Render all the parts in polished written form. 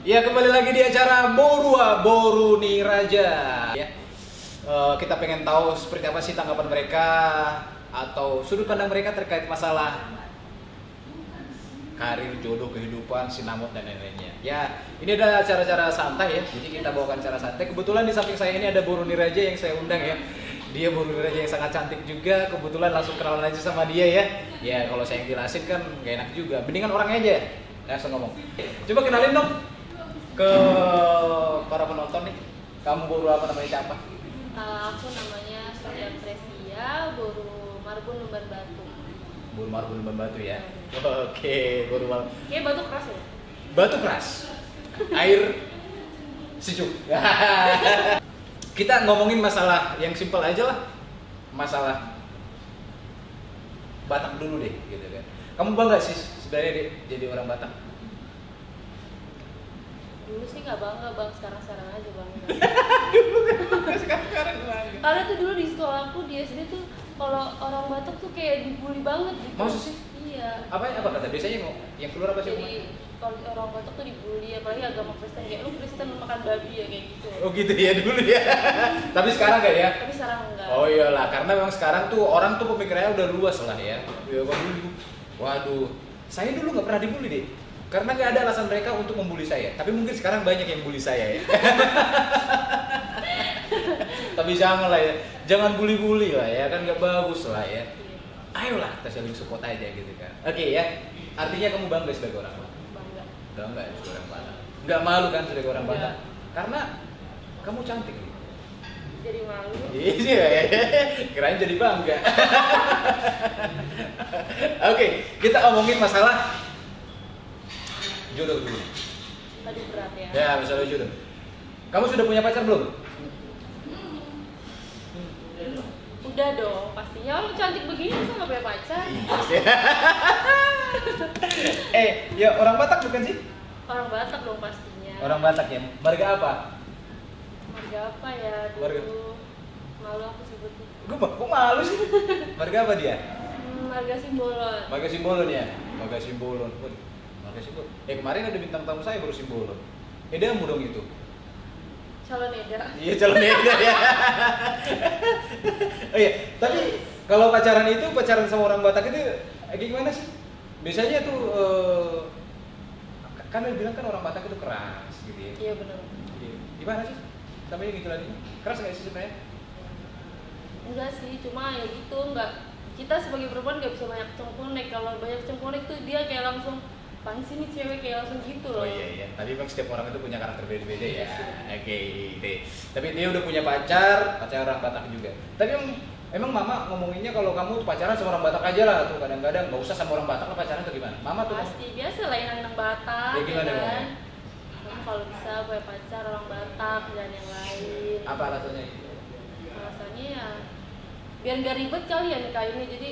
Ya, kembali lagi di acara Borua Boruni Raja. Ya, kita pengen tahu seperti apa sih tanggapan mereka atau sudut pandang mereka terkait masalah karir, jodoh, kehidupan, sinamot dan lain-lainnya. Ya, ini adalah acara-acara santai ya. Jadi kita bawakan cara santai. Kebetulan di samping saya ini ada Boruni Raja yang saya undang ya. Dia Boruni Raja yang sangat cantik juga. Kebetulan langsung kenalan aja sama dia ya. Ya, kalau saya yang jelasin kan gak enak juga. Mendingan orangnya aja. Langsung ngomong. Coba kenalin dong ke para penonton nih. Kamu Boru apa, namanya siapa? Aku namanya Surya Presia, Boru Marbun Lumban Batu. Boru Marbun Lumban Batu ya. Oke, Boru Marbun. Kayak batu keras ya? Batu keras. Air sejuk. Kita ngomongin masalah yang simpel aja lah. Masalah Batak dulu deh gitu kan. Kamu bangga sih sebenarnya deh jadi orang Batak? Dulu sih nggak bangga bang, sekarang aja bangga. Dulu kan bangga, sekarang bangga. Karena tuh dulu di sekolahku di SD tuh kalau orang Batak tuh kayak dibully banget gitu. Maksud sih? Iya. Apa kata biasanya yang keluar apa sih? Jadi kalau orang Batak tuh dibully, apalagi agama Kristen, kayak lu Kristen makan babi ya kayak gitu. Oh gitu ya dulu ya. Tapi sekarang enggak ya? Tapi sekarang enggak. Oh iyalah, karena memang sekarang tuh orang tuh pemikirannya udah luas lah ya. Ya dulu. Waduh, saya dulu nggak pernah dibully deh. Karena nggak ada alasan mereka untuk membuli saya. Tapi mungkin sekarang banyak yang bully saya ya. Tapi jangan lah ya, jangan bully-bully lah ya, kan nggak bagus lah ya. Ayolah kita saling support aja gitu kan. Oke ya, artinya kamu bangga sebagai orang Batak. Bangga. Bangga sebagai orang Batak. Nggak malu kan sebagai orang Batak? Nggak. Karena kamu cantik. Jadi malu. Iya, kirain jadi bangga. Oke, kita omongin masalah jodoh dulu. Tadi berat ya. Ya, masalah jodoh. Kamu sudah punya pacar belum? Udah dong, pastinya orang cantik begini masa nggak punya pacar? Ya orang Batak bukan sih? Orang Batak dong pastinya. Orang Batak ya. Marga apa? Marga apa ya dulu? Marga. Malu aku sebutnya. Kok malu sih? Marga apa dia? Marga Simbolon. Marga Simbolon ya. Marga Simbolon. Marga Simbolon. Kemarin ada bintang tamu saya baru Simbolon. Dia dong itu. Calon Eda. Iya, calon Eda ya. Oh iya, tapi kalau pacaran sama orang Batak itu kayak gimana sih? Biasanya tuh kan dia bilang kan orang Batak itu keras gitu ya. Iya benar. Gimana sih? Namanya gitu lagi. Keras nggak sih sebenarnya? Enggak sih, cuma ya gitu, enggak. Kita sebagai perempuan nggak bisa banyak cengkonek. Kalau banyak cengkonek tuh dia kayak langsung pan sih nih cewek kayak langsung gitu loh. Oh iya, tapi memang setiap orang itu punya karakter beda-beda ya. Iya. Oke, deh. Tapi dia udah punya pacar orang Batak juga. Tapi emang mama ngomonginnya kalau kamu pacaran sama orang Batak aja lah tuh, kadang-kadang nggak usah sama orang Batak lah pacaran tuh gimana? Mama tuh Pasti biasa lah yang Batak. Ya, gimana kan? emangnya? Kamu kalau bisa punya pacar orang Batak dan yang lain. apa alasannya? Alasannya ya biar nggak ribet kali ya nikah ini, jadi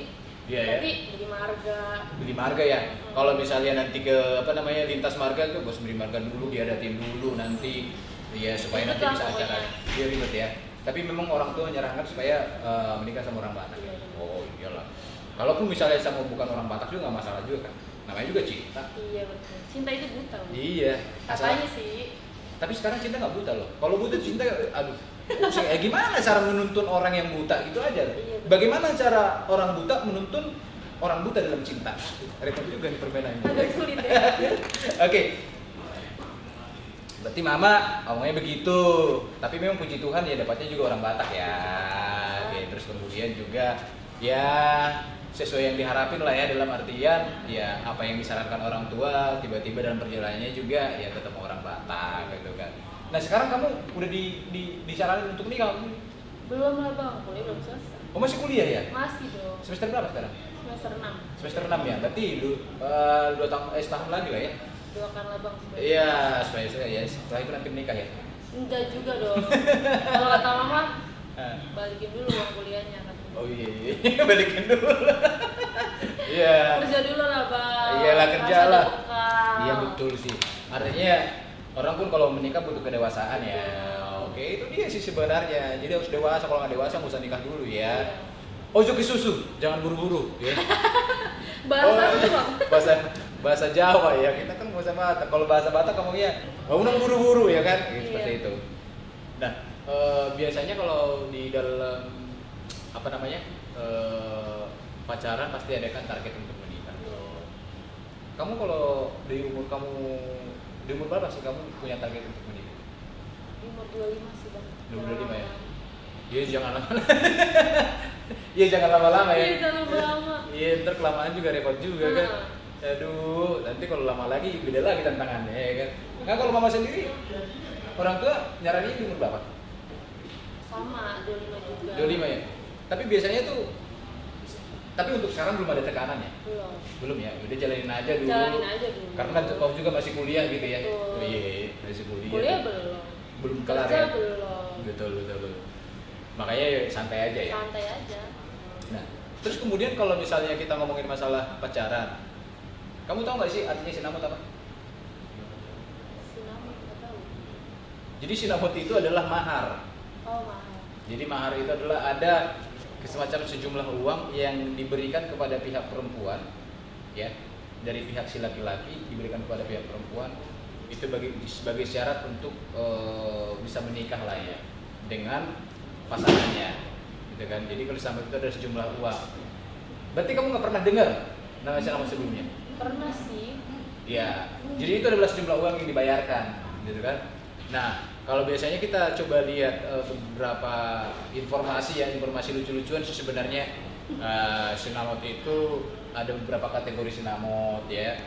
Iya, ya. tapi beli marga. Beli marga ya. Kalau misalnya nanti ke lintas marga tuh bos beli marga dulu, diadatin dulu nanti ya supaya Ribet nanti lah bisa pokoknya. acara. Dia ribet ya. Tapi memang orang tua menyarankan supaya menikah sama orang Batak. Iya. Oh iyalah. Kalaupun misalnya sama bukan orang Batak juga nggak masalah juga kan. Namanya juga cinta. Iya betul. Cinta itu buta. loh. Iya. Katanya sih. Tapi sekarang cinta nggak buta loh. Kalau buta cinta, aduh. Gimana cara menuntun orang yang buta gitu aja? Iya, betul. Bagaimana cara orang buta menuntun orang buta dalam cinta? Repot juga nih permainannya. Agak sulit ya. Oke. Berarti mama ngomongnya begitu. Tapi memang puji Tuhan ya dapatnya juga orang Batak ya. Oke, terus kemudian juga ya sesuai yang diharapin lah ya, dalam artian ya apa yang disarankan orang tua, tiba-tiba dalam perjalanannya juga ya ketemu orang Batak gitu kan. Nah sekarang kamu udah disaranin untuk nikah? Belum lah bang, kuliah belum selesai. Oh masih kuliah ya? Masih dong. Semester berapa sekarang? Semester 6. Semester 6 ya? Berarti setahun lagi lah ya? Doakan lah bang. Iya, supaya ya setelah itu nanti menikah ya? Enggak juga dong. Kalau kata mama, balikin dulu uang kuliahnya kan. Oh iya, balikin dulu. Iya. Kerja dulu lah bang. Iyalah, kerja Masa lah. ada bekal. Iya betul sih. Artinya orang pun kalau menikah butuh kedewasaan ya. Oke, itu dia sih sebenarnya. Jadi harus dewasa. Kalau nggak dewasa nggak usah nikah dulu ya. Iya. Ojo ke susu, jangan buru-buru ya. Bahasa itu bang. bahasa Jawa ya, kita kan bahasa Batak. Kalau bahasa Batak ngomongnya bangunan buru-buru ya kan, gitu, seperti itu. Nah, biasanya kalau di dalam apa namanya pacaran pasti ada kan target untuk menikah. Kamu kalau di umur berapa sih kamu punya target untuk menikah? Di umur 25 sih bang. 25 ya? Iya jangan lama. Iya jangan lama-lama ya. Iya jangan lama. Iya ntar kelamaan juga repot juga kan. Aduh, nanti kalau lama lagi beda lagi tantangannya ya kan. Nah kalau mama sendiri, orang tua nyaranin di umur berapa? Sama 25 juga. 25 ya. Tapi biasanya tuh, tapi untuk sekarang belum ada tekanan ya? Belum. Belum ya, udah jalanin aja dulu. Jalanin aja dulu. Karena kamu juga masih kuliah gitu ya. Betul. Oh, iya, masih kuliah. Kuliah belum. Belum kelar Kerja ya. belum. Betul. Makanya ya santai aja ya. Santai aja. Nah, terus kemudian kalau misalnya kita ngomongin masalah pacaran, kamu tahu nggak sih artinya sinamot apa? Sinamot nggak tahu. Jadi sinamot itu adalah mahar. Oh mahal. Jadi mahar itu adalah ada semacam sejumlah uang yang diberikan kepada pihak perempuan, ya, dari pihak si laki-laki diberikan kepada pihak perempuan itu sebagai syarat untuk bisa menikah lah ya dengan pasangannya, gitu kan. Jadi kalau sinamot itu ada sejumlah uang. Berarti kamu nggak pernah dengar nama sinamot sebelumnya? Pernah sih. Ya, jadi itu adalah sejumlah uang yang dibayarkan, gitu kan. Nah, kalau biasanya kita coba lihat beberapa informasi lucu-lucuan sih sebenarnya. Sinamot itu ada beberapa kategori sinamot ya,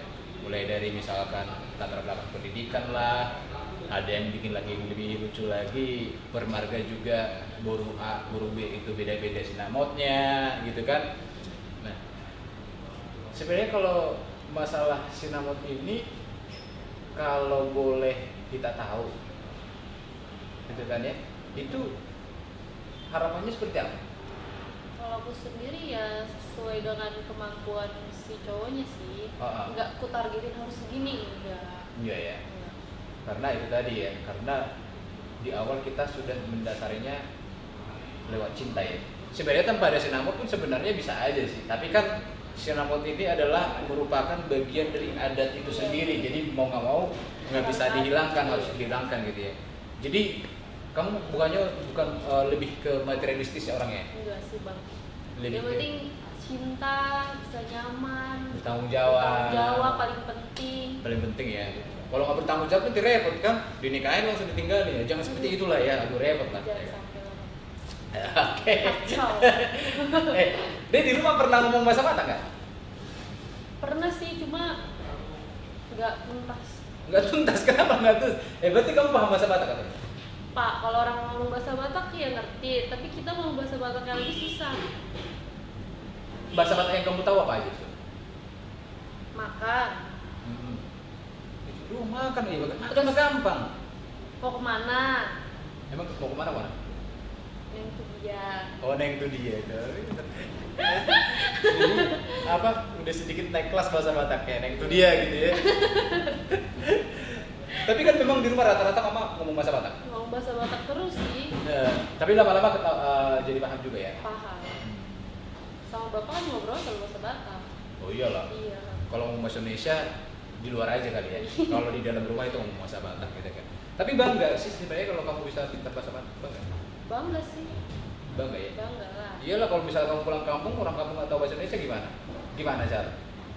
mulai dari misalkan latar belakang pendidikan lah, ada yang bikin lagi yang lebih lucu lagi, per marga juga, boru A, boru B itu beda-beda sinamotnya, gitu kan. Nah, sebenarnya kalau masalah sinamot ini, kalau boleh kita tahu, gitu kan ya, itu harapannya seperti apa? Kalau aku sendiri ya sesuai dengan kemampuan si cowoknya sih. Nggak ku targetin harus segini, enggak. Iya ya. Karena itu tadi ya, karena di awal kita sudah mendasarinya lewat cinta ya. Sebenarnya tanpa ada sinamot pun sebenarnya bisa aja sih, tapi kan sinamot ini adalah merupakan bagian dari adat itu sendiri, jadi mau nggak mau nggak bisa dihilangkan, harus dihilangkan gitu ya. Jadi kamu bukan lebih ke materialistis ya orangnya? Enggak sih bang. Lebih Yang penting cinta, bisa nyaman, bertanggung jawab paling penting. Paling penting ya. Kalau nggak bertanggung jawab nanti repot kan, dinikahin langsung ditinggalin ya. Jangan seperti itulah ya, aduh repot lah. Jangan sampai lama. Oke. Kacau. Dia di rumah pernah ngomong bahasa Batak nggak? Pernah sih, cuma nggak tuntas. Nggak tuntas, kenapa nggak tuntas? Berarti kamu paham bahasa Batak katanya? Pak, kalau orang ngomong bahasa Batak ya ngerti, tapi kita ngomong bahasa Batak yang lebih susah. Bahasa Batak yang kamu tahu apa aja sih? Makan. Itu makan ya, makan Terus- gampang. Mau kemana? Emang mau kemana mana? Yang itu dia. Oh, neng itu dia itu. Jadi apa? Udah sedikit naik kelas bahasa Batak ya, neng itu dia gitu ya. Tapi kan memang di rumah rata-rata mama ngomong bahasa Batak. Ngomong bahasa Batak terus sih. Tapi lama-lama jadi paham juga ya. Paham. Sama bapak kan ngobrol selalu bahasa Batak. Oh iyalah. Iya. Kalau ngomong bahasa Indonesia di luar aja kali ya. Kalau di dalam rumah itu ngomong bahasa Batak gitu kan. Tapi bangga sih sebenarnya kalau kamu bisa pintar bahasa Batak, bangga. Bangga sih. Bangga ya. Bangga lah. Iyalah kalau misalnya kamu pulang kampung, orang kampung nggak tahu bahasa Indonesia gimana? Gimana cara?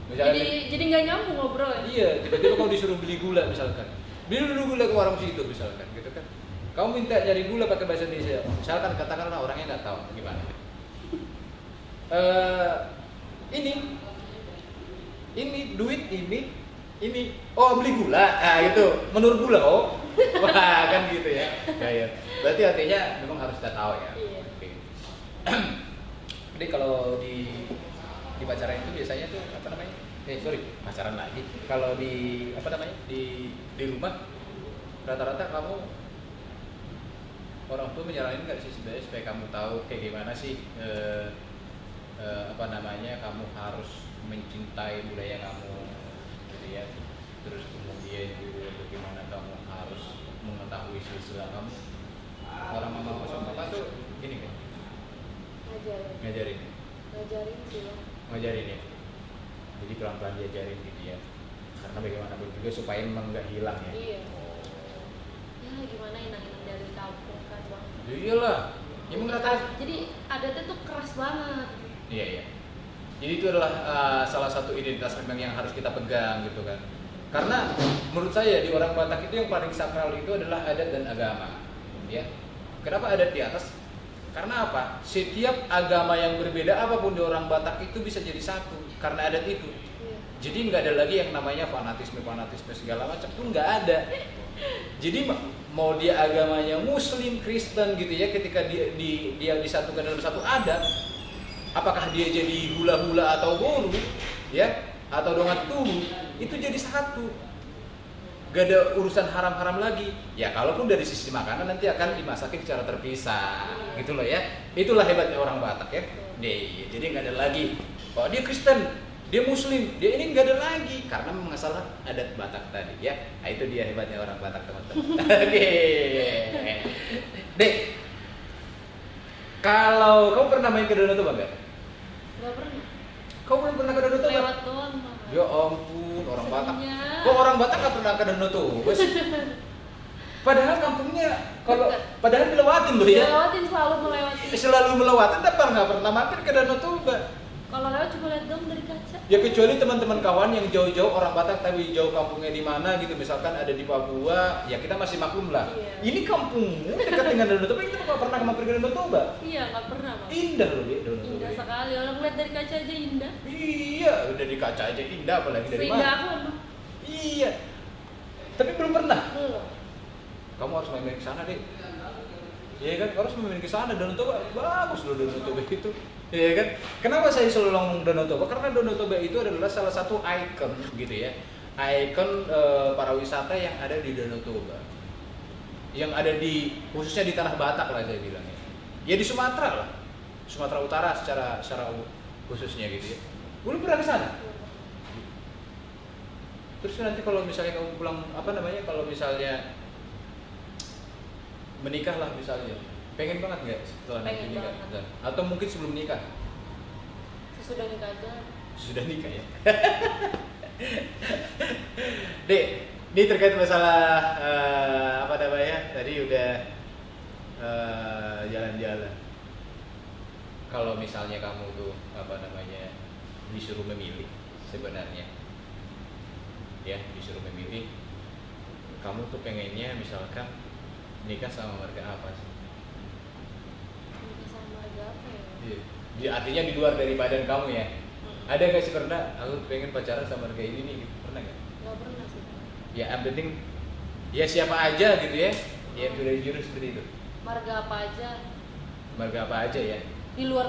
Misalnya Jadi nggak nyambung ngobrol ya. iya, tiba-tiba kamu disuruh beli gula misalkan. Beli dulu gula ke warung situ misalkan, gitu kan. Kamu minta nyari gula pakai bahasa Indonesia. Misalkan katakanlah orangnya nggak tahu, gimana? Ini duit ini. Oh beli gula, itu menurut gula oh. Wah kan gitu ya. Ya. Berarti artinya memang harus kita tahu ya. Iya. Oke. Jadi kalau di pacaran itu biasanya tuh apa namanya? Pacaran lagi. Kalau di apa namanya? Di rumah rata-rata kamu orang tua menyaranin nggak sih sebenarnya supaya kamu tahu kayak gimana sih apa namanya kamu harus mencintai budaya kamu gitu ya, terus kemudian juga bagaimana kamu harus mengetahui silsilah kamu. Orang mama sama papa tuh gini kan ngajarin Ngajarin sih bang. ya, jadi pelan-pelan diajarin gitu ya. Karena bagaimanapun juga supaya memang nggak hilang ya. Iya. Ya gimana enak-enak dari kampung kan bang. Ya iyalah. Ya emang rata. Jadi adatnya tuh keras banget. Iya iya. Jadi itu adalah salah satu identitas memang yang harus kita pegang gitu kan. Karena menurut saya di orang Batak itu yang paling sakral itu adalah adat dan agama. Ya. Kenapa adat di atas? Karena apa? Setiap agama yang berbeda apapun di orang Batak itu bisa jadi satu karena adat itu. Iya. Jadi nggak ada lagi yang namanya fanatisme segala macam tuh nggak ada. Jadi mau dia agamanya Muslim, Kristen gitu ya, ketika dia disatukan dalam satu adat, apakah dia jadi hula-hula atau boru, ya, atau dongat tubuh, itu jadi satu. Gak ada urusan haram-haram lagi. Ya kalaupun dari sisi makanan nanti akan dimasakin secara terpisah, gitu loh ya. Itulah hebatnya orang Batak ya. Nih, jadi nggak ada lagi. Oh dia Kristen, dia Muslim, dia ini nggak ada lagi karena mengasal adat Batak tadi ya. Nah, itu dia hebatnya orang Batak teman-teman. Oke. Dek, kalau kamu pernah main ke Danau Toba nggak? Gak pernah. Kamu belum pernah ke Danau Toba? Lewat doang bang. Ya ampun, orang Batak. Sedihnya. Kok orang Batak nggak pernah ke Danau Toba sih? Padahal kampungnya padahal dilewatin loh ya. Lewatin, selalu melewati. Selalu melewati, tapi nggak pernah mampir ke Danau Toba. Kalau lewat cuma lihat dong dari kaca. Ya kecuali teman-teman kawan yang jauh-jauh orang Batak tapi jauh kampungnya di mana gitu, misalkan ada di Papua, ya kita masih maklum lah. Iya. Ini kampungmu dekat dengan Danau Toba, kita nggak pernah mampir ke Danau Toba. Iya, nggak pernah bang. Indah loh dia Danau Toba. Indah sekali, orang lihat dari kaca aja indah. Iya, udah di kaca aja indah, apalagi dari Seindah mana? aku bang. Iya. Tapi belum pernah. Belum. Kamu harus main-main ke sana deh. Iya kan, harus main ke sana. Danau Toba bagus loh Danau Toba itu. Iya kan? Kenapa saya selalu ngomong Danau Toba? Karena Danau Toba itu adalah salah satu ikon gitu ya. Ikon para wisata yang ada di Danau Toba. Yang ada di khususnya di tanah Batak lah saya bilangnya. Ya di Sumatera lah. Sumatera Utara secara khususnya gitu ya. Belum pernah ke sana? Terus nanti kalau misalnya kamu pulang kalau misalnya menikah lah misalnya, pengen banget nggak setelah nanti nikah? Atau mungkin sebelum nikah? Sesudah nikah aja. Sudah nikah ya. Dek, ini terkait masalah tadi udah jalan-jalan. Kalau misalnya kamu tuh disuruh memilih sebenarnya, ya disuruh memilih, kamu tuh pengennya misalkan nikah sama marga apa sih? Nikah sama marga apa ya? Iya. Ya, artinya di luar dari badan kamu ya. Ada nggak sih pernah aku pengen pacaran sama marga ini nih? Gitu. Pernah nggak? Nggak pernah sih. Ya yang penting ya siapa aja gitu ya. Ya sudah jujur seperti itu. Marga apa aja? Marga apa aja ya? Di luar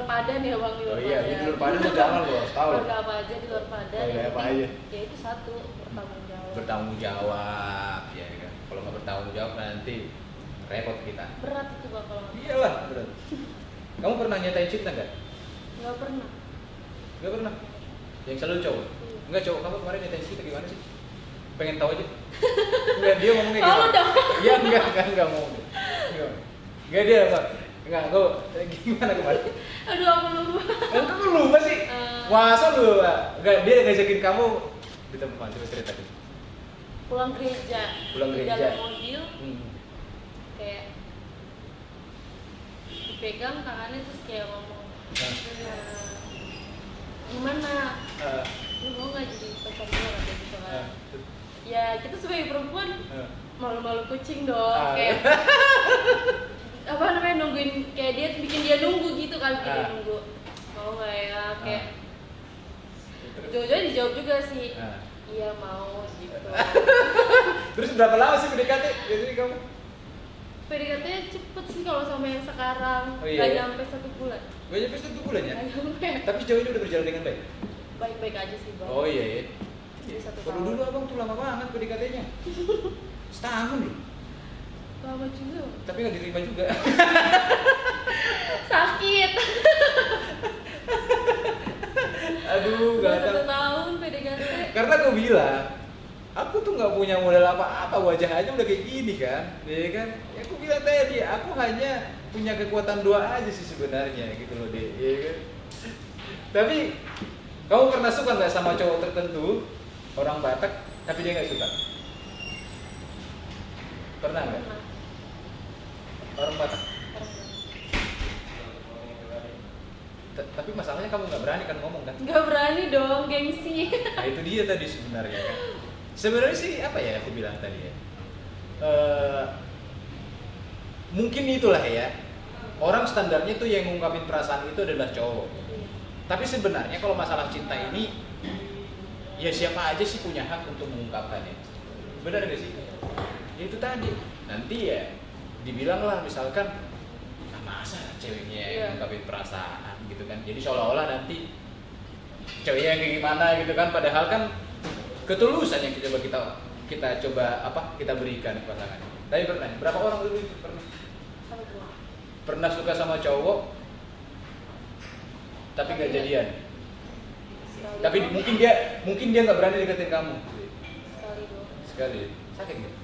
padan ya bang, di luar Oh iya, padan. di luar padan tuh jangan loh, harus tahu. Marga apa aja di luar padan? Marga yang apa penting aja? Ya itu satu, bertanggung jawab. Bertanggung jawab ya kan. Kalau nggak bertanggung jawab nanti repot kita. Berat itu bang kalau. Iyalah berat. Kamu pernah nyatain cinta nggak? Nggak pernah. Nggak pernah. Yang selalu cowok. Iya. Enggak cowok, kamu kemarin nyatain cinta gimana sih? Pengen tahu aja. Enggak, dia ngomongnya gitu. Kalau dong. Iya enggak mau. Enggak dia apa? Enggak, kok gimana kemarin? Aduh aku lupa. Kamu lupa sih? Masa lu lupa? Enggak, dia ngajakin kamu di tempat coba cerita dulu. Pulang gereja. Pulang Di gereja. dalam mobil kayak dipegang tangannya terus kayak ngomong. Gimana? Lu mau nggak jadi pacar gue kayak gitu kan? Ya kita sebagai perempuan malu-malu kucing dong, kayak nungguin, kayak dia bikin dia nunggu gitu kan, bikin dia nunggu. Mau nggak ya? Kayak jauh-jauh dijawab juga sih. Iya mau gitu. Terus berapa lama sih PDKT? Jadi kamu? PDKT-nya cepet sih kalau sama yang sekarang. Oh, iya. Gak nyampe 1 bulan. Gak nyampe 1 bulan ya? Gak nyampe. Tapi sejauh ini udah berjalan dengan baik? Baik-baik aja sih bang. Oh iya ya. Jadi 1 Kalau tahun. dulu abang tuh lama banget PDKT-nya. Setahun loh. Lama juga. Tapi nggak diterima juga. Sakit. Aduh, Udah gak 1 tahun PDKT. Karena gue bilang, aku tuh nggak punya modal apa-apa, wajah aja udah kayak gini kan, ya kan? Ya aku bilang tadi, aku hanya punya kekuatan doa aja sih sebenarnya gitu loh deh, ya kan? Tapi kamu pernah suka nggak sama cowok tertentu orang Batak tapi dia nggak suka? Pernah nggak? Pernah. Orang Batak. Pernah. Tapi masalahnya kamu nggak berani kan ngomong kan? Nggak berani dong, gengsi. Nah itu dia tadi sebenarnya kan. Sebenarnya sih apa ya aku bilang tadi ya. Mungkin itulah ya. Orang standarnya tuh yang ngungkapin perasaan itu adalah cowok. Tapi sebenarnya kalau masalah cinta ini, ya siapa aja sih punya hak untuk mengungkapkannya. Benar gak sih? Ya itu tadi. Nanti ya dibilang lah misalkan, masa ceweknya yang ngungkapin perasaan gitu kan. Jadi seolah-olah nanti ceweknya yang kayak gimana gitu kan. Padahal kan ketulusan yang kita coba kita berikan ke pasangan. Tapi pernah, berapa orang dulu pernah suka sama cowok tapi nggak jadian. Sekali Tapi doang. mungkin dia nggak berani deketin kamu. Sekali doang. Sekali. Sakit nggak?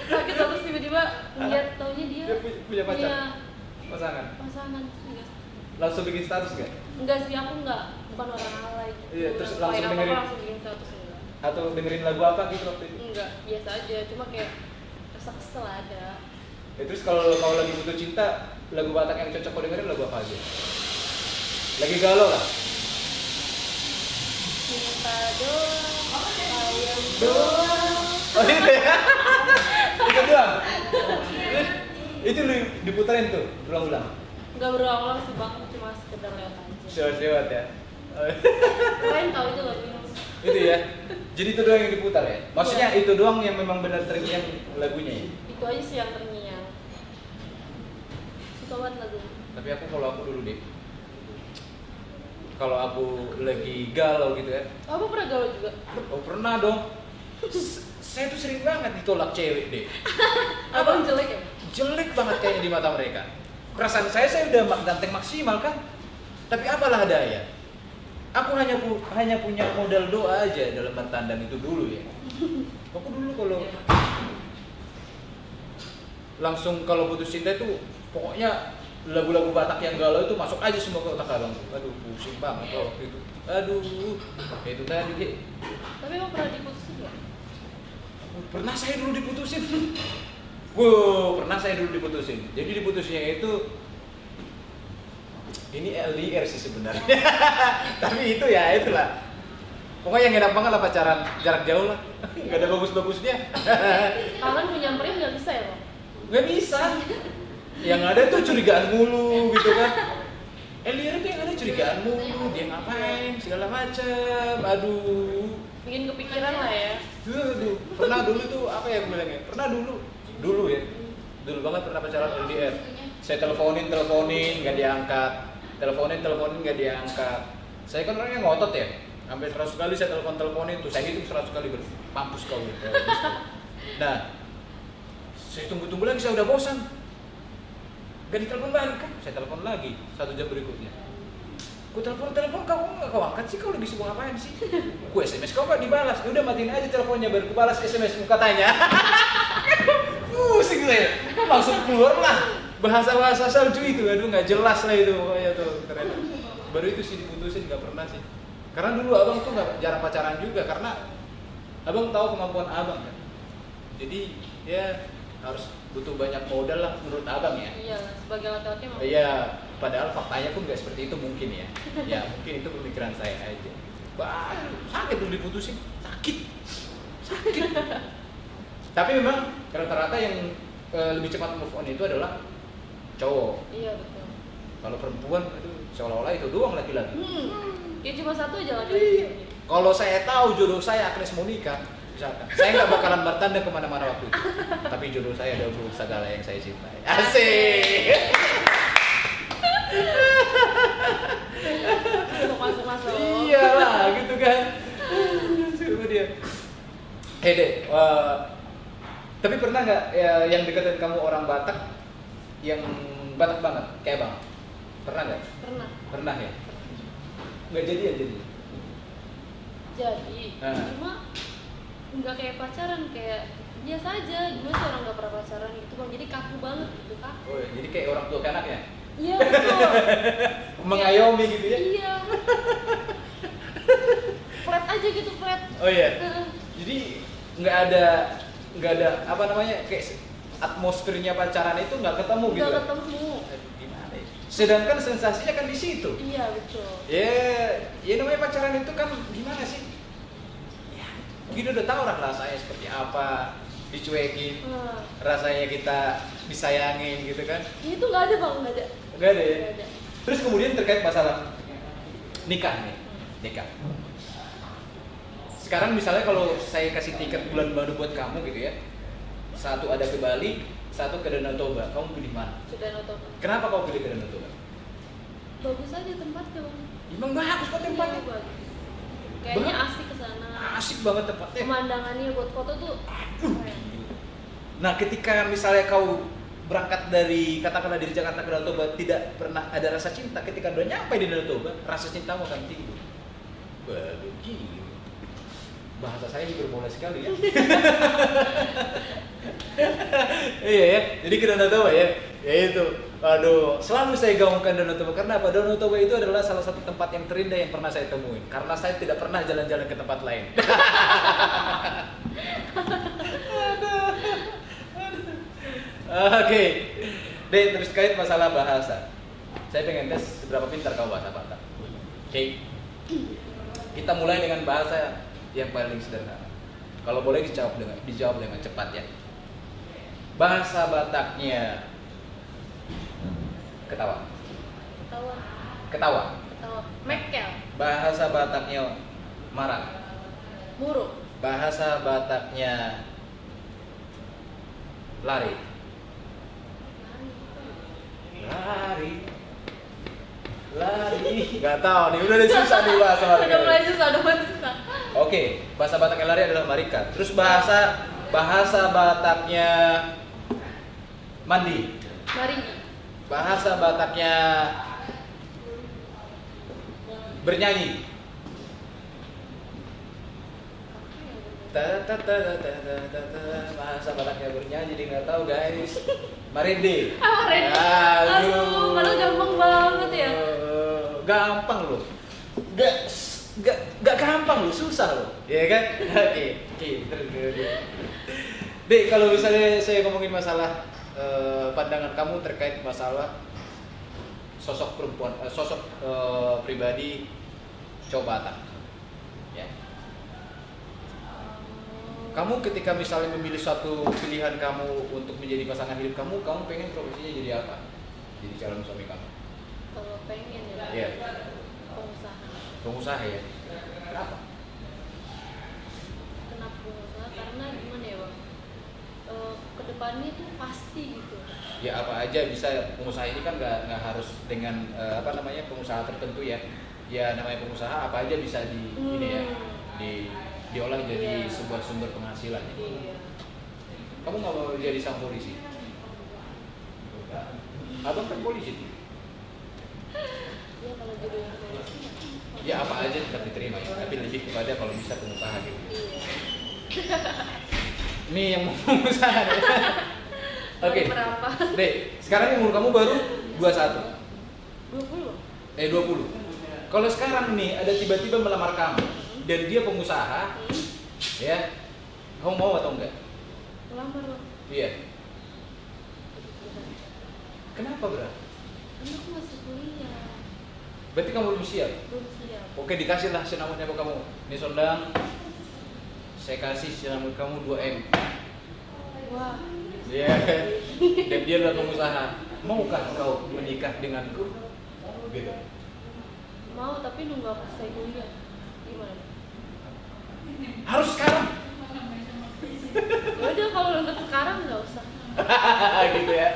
Sakit terus tiba-tiba ngeliat taunya dia Dia punya pacar? Pasangan. pasangan. Langsung bikin status nggak? Enggak sih, aku bukan orang alay. Iya, terus Kalau langsung yang apa-apa dengerin. langsung bikin status enggak. Atau dengerin lagu apa gitu waktu itu? Enggak, biasa aja, cuma kayak rasa kesel ada. Ya, terus kalau lagi butuh cinta, lagu Batak yang cocok kau dengerin lagu apa aja? Lagi galau lah. Cinta doang, sayang doang. Oh itu ya? Itu doang? Itu diputarin tuh, ulang-ulang? Enggak berulang-ulang sih bang, cuma sekedar lewat aja. Lewat ya? Kalian tahu itu lagunya? Itu ya? Jadi itu doang yang diputar ya? Maksudnya itu doang yang memang benar terngiang lagunya ya? Itu aja sih yang terngiang. Suka banget lagu. Tapi kalau aku dulu deh, kalau aku lagi galau gitu ya, Apa pernah galau juga? oh pernah dong. Saya tuh sering banget ditolak cewek deh. Abang jelek ya? Jelek banget kayaknya di mata mereka. Perasaan saya udah ganteng maksimal kan, tapi apalah daya. Aku hanya punya modal doa aja dalam bertandang itu dulu ya. Aku dulu kalau langsung kalau putus cinta itu pokoknya lagu-lagu Batak yang galau itu masuk aja semua ke otak abang. Aduh pusing banget waktu itu. Aduh, kayak itu tadi Ki. Tapi emang pernah diputusin nggak? Pernah saya dulu diputusin. Pernah saya dulu diputusin. Jadi diputusnya itu ini LDR sih sebenarnya. Tapi itu ya itulah. Pokoknya yang enak banget lah pacaran jarak jauh lah. Gak ada bagus-bagusnya. Kalian mau nyamperin nggak bisa ya bang? Gak bisa. Yang ada tuh curigaan mulu gitu kan. LDR itu yang ada curigaan mulu. Dia ngapain segala macam. Aduh. Bikin kepikiran lah ya. Aduh. Pernah dulu tuh apa ya gue bilangnya? Pernah dulu ya. Dulu banget pernah pacaran LDR. Saya teleponin nggak diangkat. Teleponin nggak diangkat. Saya kan orangnya ngotot ya. Sampai 100 kali saya teleponin tuh. Saya hitung 100 kali mampus kau gitu. Nah, saya tunggu lagi, saya udah bosan. Gak ditelepon balik kan? Saya telepon lagi 1 jam berikutnya. Ku telepon kau nggak kau angkat sih, kau lagi sibuk ngapain sih? Ku SMS kau nggak dibalas. Ya udah matiin aja teleponnya baru ku balas SMS katanya. Pusing saya. Langsung keluar lah bahasa salju itu. Aduh nggak jelas lah itu pokoknya tuh ternyata. Baru itu sih diputusin, nggak pernah sih. Karena dulu abang tuh nggak jarang pacaran juga karena abang tahu kemampuan abang kan. Jadi ya harus butuh banyak modal lah menurut abang ya. Iya, sebagai laki-laki emang. Iya, padahal faktanya pun nggak seperti itu mungkin ya. Ya mungkin itu pemikiran saya aja. Sakit dulu diputusin, sakit. Tapi memang rata-rata yang lebih cepat move on itu adalah cowok. Iya betul. Kalau perempuan itu seolah-olah itu doang laki-laki. Ya cuma satu aja laki-laki. Kalau saya tahu jodoh saya Agnes Monica, misalkan, saya nggak bakalan bertanda kemana-mana waktu itu. Tapi jodoh saya adalah Bro Sagala yang saya cintai. Asik. Untuk masuk-masuk. Iyalah, gitu kan. Siapa dia? Dek, tapi pernah nggak ya, yang deketin kamu orang Batak yang Batak banget, kayak bang? Pernah nggak? Pernah. Pernah ya? Nggak jadi. Jadi, Ah. cuma nggak kayak pacaran, kayak biasa aja. Gimana sih orang nggak pernah pacaran gitu bang? Jadi kaku banget gitu kan? Oh, jadi kayak orang tua ke anaknya? Iya betul. Mengayomi gitu ya? Iya. aja gitu flat. Oh iya. Jadi nggak ada apa namanya kayak atmosfernya pacaran itu nggak ketemu gitu. Nggak kan? ketemu. Aduh, gimana ya? Sedangkan sensasinya kan di situ. Iya betul. Ya namanya pacaran itu kan gimana sih? Ya, kita udah tahu lah rasanya seperti apa, dicuekin, rasanya kita disayangin gitu kan? Itu nggak ada bang, nggak ada. Nggak ada ya. Nggak ada. Terus kemudian terkait masalah nikah nih, nikah. Sekarang misalnya kalau saya kasih tiket bulan baru buat kamu gitu ya, satu ada ke Bali, satu ke Danau Toba, kamu pilih mana? Ke Danau Toba. Kenapa kamu pilih ke Danau Toba? Bagus aja tempatnya bang. Emang bagus kok tempatnya. Iya, bagus. Kayaknya asik ke sana. Asik banget tempatnya. Pemandangannya buat foto tuh. keren. Nah, ketika misalnya kau berangkat dari katakanlah dari Jakarta ke Danau Toba tidak pernah ada rasa cinta, ketika udah nyampe di Danau Toba, rasa cintamu akan timbul. Waduh, gila. Bahasa saya hiperbola sekali ya. Iya ya, jadi ke Danau Toba ya. Ya itu. Aduh, selalu saya gaungkan Danau Toba karena apa? Danau Toba itu adalah salah satu tempat yang terindah yang pernah saya temuin. Karena saya tidak pernah jalan-jalan ke tempat lain. Oke, Dek, terus kait masalah bahasa. Saya pengen tes seberapa pintar kau bahasa Batak. Oke, kita mulai dengan bahasa yang paling sederhana. Kalau boleh dijawab dengan cepat ya. Bahasa Bataknya ketawa. Ketawa. Ketawa. Ketawa. Mekel. Bahasa Bataknya marah. Buruk. Bahasa Bataknya lari. Lari. Gak tahu nih, udah susah nih bahasa Batak. Udah mulai susah. Oke, bahasa Bataknya lari adalah marika. Terus bahasa Bataknya mandi. Mari. Bahasa Bataknya bernyanyi. Bahasa Bataknya bernyanyi, jadi nggak tahu guys. Marinde. Marinde. Aduh, padahal gampang banget ya. Gampang loh. Gak gampang loh, susah loh. Ya kan? Oke. Dek, kalau misalnya saya ngomongin masalah pandangan kamu terkait masalah sosok perempuan, pribadi cowok Batak. Ya. Kamu ketika misalnya memilih suatu pilihan kamu untuk menjadi pasangan hidup kamu pengen profesinya jadi apa? Jadi calon suami kamu? Kalau pengen ya. Iya. Pengusaha. Pengusaha ya. Kenapa? Kenapa pengusaha? Karena gimana ya bang? Kedepannya tuh pasti gitu. Ya apa aja bisa, pengusaha ini kan nggak harus dengan pengusaha tertentu ya. Ya namanya pengusaha apa aja bisa ini ya diolah jadi sebuah sumber penghasilan. Iya. Kamu nggak mau jadi sang polisi? Abang kan polisi tuh. Ya kalau jadi yang polisi. Ya apa aja tetap diterima ya, tapi lebih kepada kalau bisa pengusaha gitu. Iya. Ini yang mau pengusaha ya. Oke. Berapa? Dek, sekarang umur kamu baru 21. 20. 20. Kalau sekarang nih ada tiba-tiba melamar kamu dan dia pengusaha, ya, kamu mau atau enggak? Melamar bang. Iya. Kenapa bro? Karena aku masih kuliah. Berarti kamu belum siap? Belum siap. Oke, dikasih lah sinamutnya buat kamu. Ini sondang, saya kasih sinamut kamu 2M. Wah. Iya. Dan dia adalah pengusaha. Maukah kau menikah denganku? Gitu. Mau, tapi nunggu aku selesai kuliah. Gimana? Harus sekarang. Ya udah kalau untuk sekarang nggak usah. Gitu ya.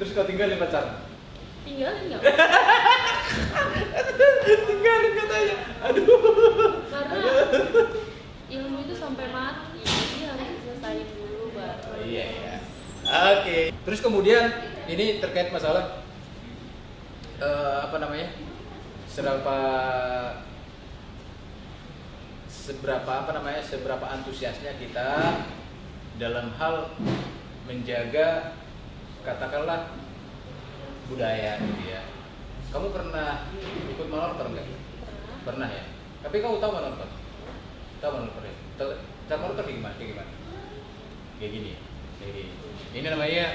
Terus kau tinggalin pacar? Tinggalin nggak? Tinggalin katanya. Aduh. Karena ilmu itu sampai mati, jadi harus diselesain dulu baru. Iya ya. Oke. Terus kemudian ini terkait masalah seberapa antusiasnya kita dalam hal menjaga katakanlah budaya gitu ya. Kamu pernah ikut manortor nggak? Pernah ya. Tapi kamu tahu manortor? Tahu manuver ya? Tahu manuver kayak gimana? Kayak gini. Kayak gini. Ini namanya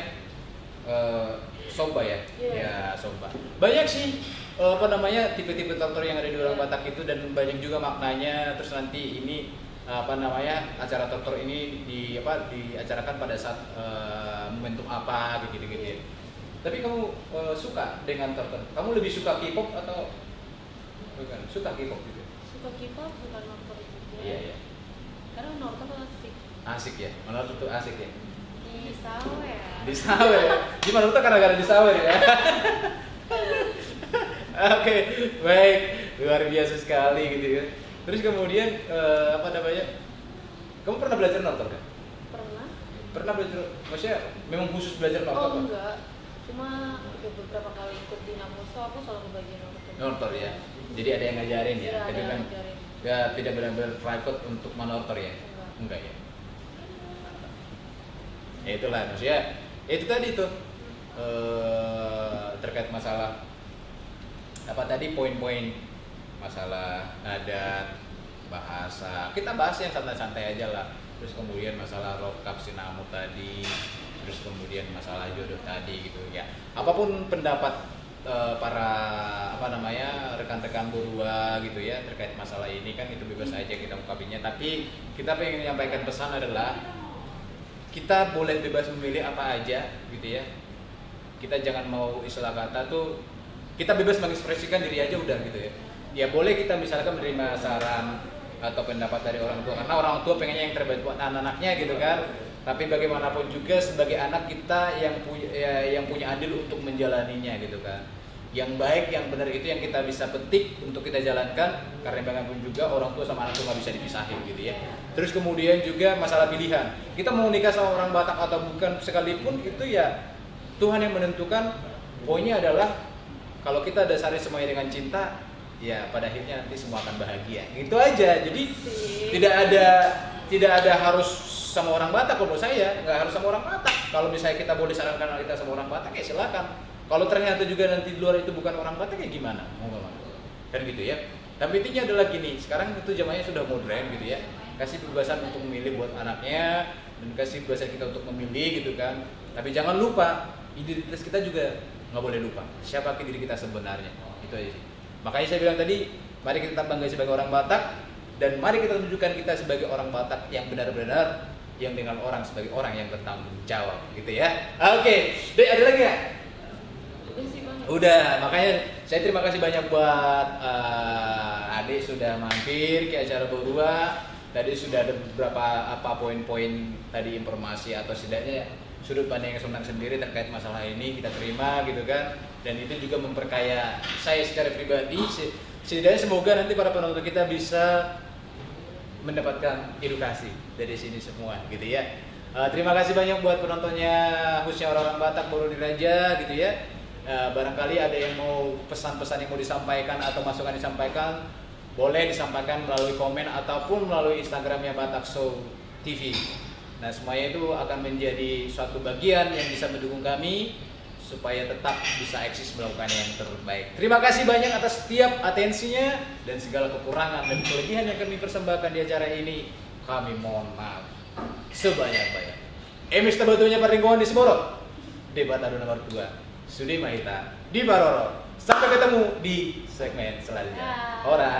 soba ya? Iya. Ya, soba. Banyak sih apa namanya tipe-tipe traktor yang ada di orang Batak itu, dan banyak juga maknanya. Terus nanti ini apa namanya acara traktor ini diacarakan pada saat momentum apa gitu ya. Tapi kamu suka dengan traktor? Kamu lebih suka K-pop atau bukan? Suka K-pop gitu? Suka K-pop, suka Norton juga. Iya. Karena Norton asik. Asik ya? Menurut itu asik ya? Di Sawer. Di Sawer ya? Gimana tuh gara-gara di Sawer ya? Oke, baik, luar biasa sekali gitu ya. Terus kemudian apa namanya? Kamu pernah belajar Norton kan? Pernah? Pernah belajar? Maksudnya memang khusus belajar Norton? Oh apa? enggak. Cuma beberapa kali ikut di Namuso aku selalu bagian Norton. Norton ya. Jadi ada yang ngajarin ya. Iya, ada Tapi yang kan ngajarin. ya tidak benar-benar private untuk manortor ya. Enggak. Enggak ya. Ya itulah maksudnya. Itu tadi tuh terkait masalah apa tadi poin-poin masalah adat, bahasa. Kita bahas yang santai-santai aja lah. Terus kemudian masalah rokap sinamut tadi, terus kemudian masalah jodoh tadi gitu ya. Apapun pendapat para apa namanya rekan-rekan Borua gitu ya terkait masalah ini kan itu bebas aja kita ungkapinnya. Tapi kita pengen menyampaikan pesan adalah kita boleh bebas memilih apa aja gitu ya. Kita jangan mau istilah kata tuh kita bebas mengekspresikan diri aja udah gitu ya. Ya boleh kita misalkan menerima saran atau pendapat dari orang tua karena orang tua pengennya yang terbaik buat anak-anaknya gitu kan. Tapi bagaimanapun juga sebagai anak kita yang punya andil untuk menjalaninya gitu kan. Yang baik, yang benar itu yang kita bisa petik untuk kita jalankan karena bagaimanapun juga orang tua sama anak tua nggak bisa dipisahin gitu ya. Terus kemudian juga masalah pilihan. Kita mau nikah sama orang Batak atau bukan sekalipun itu ya Tuhan yang menentukan. Poinnya adalah kalau kita dasari semuanya dengan cinta, ya pada akhirnya nanti semua akan bahagia. Itu aja. Jadi tidak ada harus sama orang Batak. Kalau saya nggak harus sama orang Batak. Kalau misalnya kita boleh sarankan kita sama orang Batak ya silakan. Kalau ternyata juga nanti di luar itu bukan orang Batak ya gimana? Kan gitu ya. Tapi intinya adalah gini, sekarang itu zamannya sudah modern gitu ya. Kasih kebebasan untuk memilih buat anaknya dan kasih kebebasan kita untuk memilih gitu kan. Tapi jangan lupa identitas kita juga nggak boleh lupa. Siapa diri kita sebenarnya? Itu aja sih. Makanya saya bilang tadi, mari kita tetap bangga sebagai orang Batak dan mari kita tunjukkan kita sebagai orang Batak yang benar-benar yang dengan orang sebagai orang yang bertanggung jawab gitu ya. Oke, Dek ada lagi ya? Udah sih Bang. Udah, makanya saya terima kasih banyak buat adik sudah mampir ke acara Borua. Tadi sudah ada beberapa poin-poin tadi informasi atau setidaknya sudut pandang yang senang sendiri terkait masalah ini kita terima gitu kan. Dan itu juga memperkaya saya secara pribadi. Setidaknya semoga nanti para penonton kita bisa mendapatkan edukasi dari sini semua gitu ya. Terima kasih banyak buat penontonnya khususnya orang-orang Batak Boroni Raja gitu ya. Barangkali ada yang mau pesan-pesan yang mau disampaikan atau masukan disampaikan, boleh disampaikan melalui komen ataupun melalui Instagramnya Batak Show TV. Nah semuanya itu akan menjadi suatu bagian yang bisa mendukung kami supaya tetap bisa eksis melakukan yang terbaik. Terima kasih banyak atas setiap atensinya dan segala kekurangan dan kelebihan yang kami persembahkan di acara ini. Kami mohon maaf sebanyak-banyak. Emis Tabatunya Paringgongan di Seborok, debat adu nomor 2. Sudi Mahita di Baroro. Sampai ketemu di segmen selanjutnya. Ora.